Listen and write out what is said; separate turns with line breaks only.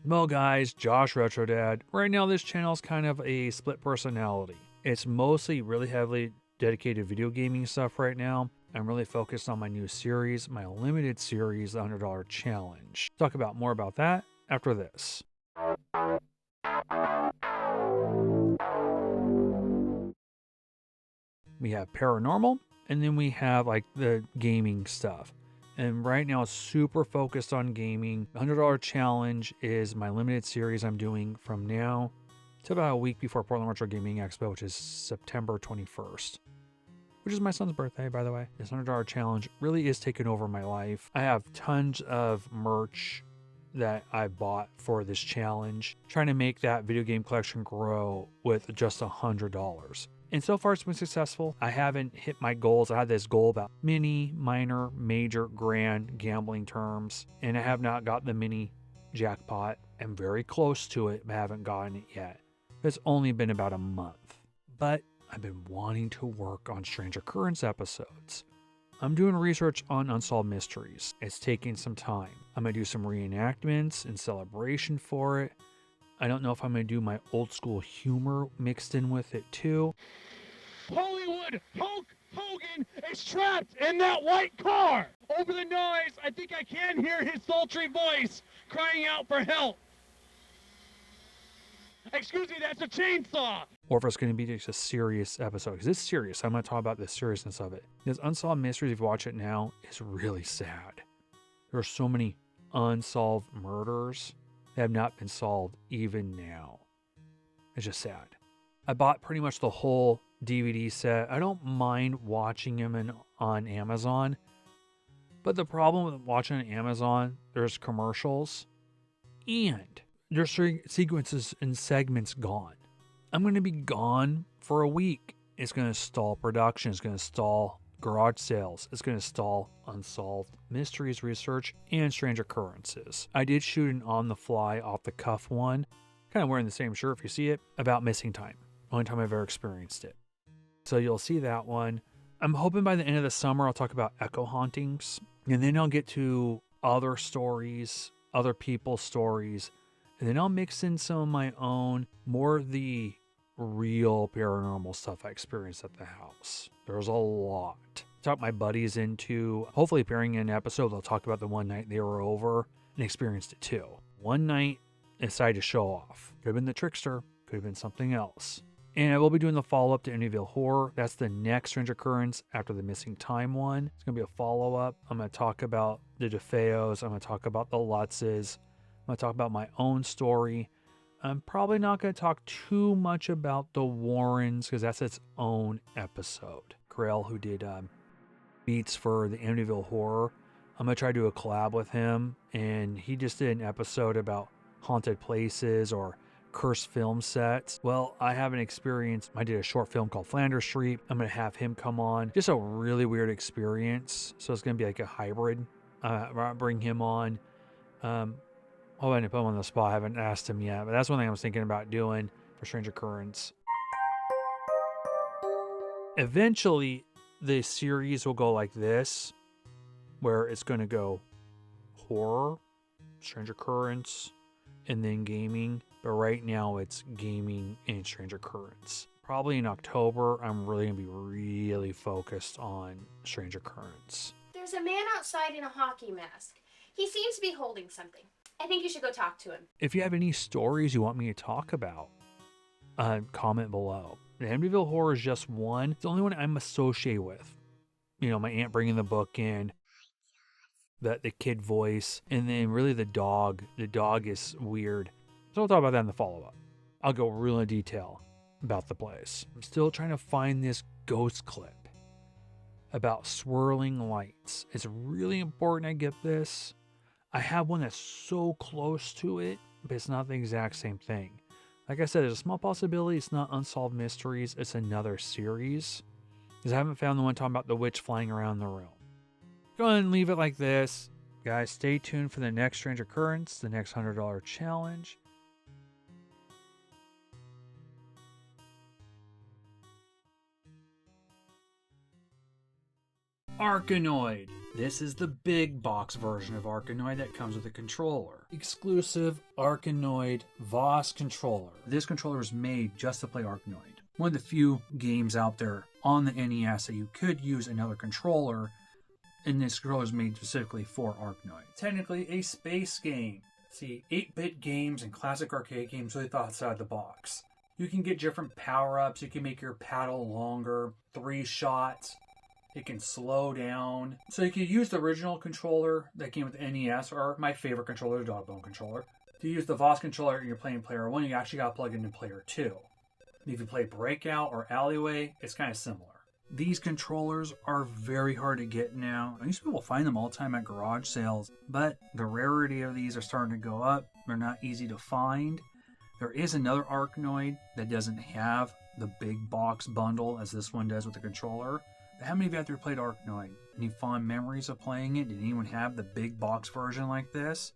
Well guys, Josh RetroDad. Right now this channel is kind of a split personality. It's mostly really heavily dedicated video gaming stuff right now. I'm really focused on my new series, my limited series, the $100 challenge. Talk about more about that after this. We have paranormal, and then we have like the gaming stuff. And right now, it's super focused on gaming. The $100 challenge is my limited series I'm doing from now to about a week before Portland Retro Gaming Expo, which is September 21st, which is my son's birthday, by the way. This $100 challenge really is taking over my life. I have tons of merch that I bought for this challenge, trying to make that video game collection grow with just $100. And so far it's been successful. I haven't hit my goals. I had this goal about mini, minor, major, grand gambling terms, and I have not got the mini jackpot. I'm very close to it, but haven't gotten it yet. It's only been about a month, but I've been wanting to work on Strange Occurrence episodes. I'm doing research on unsolved mysteries. It's taking some time. I'm going to do some reenactments in celebration for it. I don't know if I'm going to do my old school humor mixed in with it too.
Hollywood Hulk Hogan is trapped in that white car. Over the noise, I think I can hear his sultry voice crying out for help. Excuse me, that's a chainsaw.
Or if it's going to be just a serious episode. Because it's serious. I'm going to talk about the seriousness of it. Because Unsolved Mysteries, if you watch it now, is really sad. There are so many unsolved murders that have not been solved even now. It's just sad. I bought pretty much the whole DVD set. I don't mind watching them on Amazon. But the problem with watching on Amazon, there's commercials. And there's sequences and segments gone. I'm going to be gone for a week. It's going to stall production. It's going to stall garage sales. It's going to stall Unsolved Mysteries research and Strange Occurrences. I did shoot an on-the-fly, off-the-cuff one, kind of wearing the same shirt if you see it, about missing time. Only time I've ever experienced it. So you'll see that one. I'm hoping by the end of the summer I'll talk about echo hauntings. And then I'll get to other stories, other people's stories. And then I'll mix in some of my own, more of the real paranormal stuff I experienced at the house. There's a lot. Talk my buddies into hopefully appearing in an episode. They'll talk about the one night they were over and experienced it too. One night, I decided to show off. Could have been the trickster, could have been something else. And I will be doing the follow-up to Amityville Horror. That's the next Strange Occurrence after the Missing Time one. It's going to be a follow-up. I'm going to talk about the DeFeos. I'm going to talk about the Lutzes. I'm going to talk about my own story. I'm probably not going to talk too much about the Warrens because that's its own episode. Krell, who did beats for the Amityville Horror, I'm going to try to do a collab with him. And he just did an episode about haunted places or cursed film sets. Well, I have an experience. I did a short film called Flanders Street. I'm going to have him come on. Just a really weird experience. So it's going to be like a hybrid. Bring him on. Oh, I didn't put him on the spot. I haven't asked him yet, but that's one thing I was thinking about doing for Strange Occurrence. Eventually, the series will go like this, where it's going to go horror, Strange Occurrence, and then gaming. But right now, it's gaming and Strange Occurrence. Probably in October, I'm really going to be really focused on Strange Occurrence.
There's a man outside in a hockey mask. He seems to be holding something. I think you should go talk to him.
If you have any stories you want me to talk about, comment below. The Amityville Horror is just one. It's the only one I'm associated with. You know, my aunt bringing the book in, the kid voice, and then really the dog. The dog is weird. So we'll talk about that in the follow-up. I'll go real in detail about the place. I'm still trying to find this ghost clip about swirling lights. It's really important I get this. I have one that's so close to it, but it's not the exact same thing. Like I said, there's a small possibility it's not Unsolved Mysteries. It's another series. Because I haven't found the one talking about the witch flying around the room. Go ahead and leave it like this. Guys, stay tuned for the next Strange Occurrence, the next $100 challenge. Arkanoid. This is the big box version of Arkanoid that comes with a controller. Exclusive Arkanoid Voss controller. This controller is made just to play Arkanoid. One of the few games out there on the NES that you could use another controller, and this controller is made specifically for Arkanoid. Technically a space game. See, 8-bit games and classic arcade games really thought outside the box. You can get different power-ups, you can make your paddle longer, 3 shots. It can slow down. So you can use the original controller that came with the NES, or my favorite controller, the dog bone controller. To use the Voss controller and you're playing player 1, you actually got to plug into player 2. If you play Breakout or Alleyway, it's kind of similar. These controllers are very hard to get now. I used to be able to find them all the time at garage sales, but the rarity of these are starting to go up. They're not easy to find. There is another Arkanoid that doesn't have the big box bundle as this one does with the controller. How many of you out there played Arkanoid? Any fond memories of playing it? Did anyone have the big box version like this?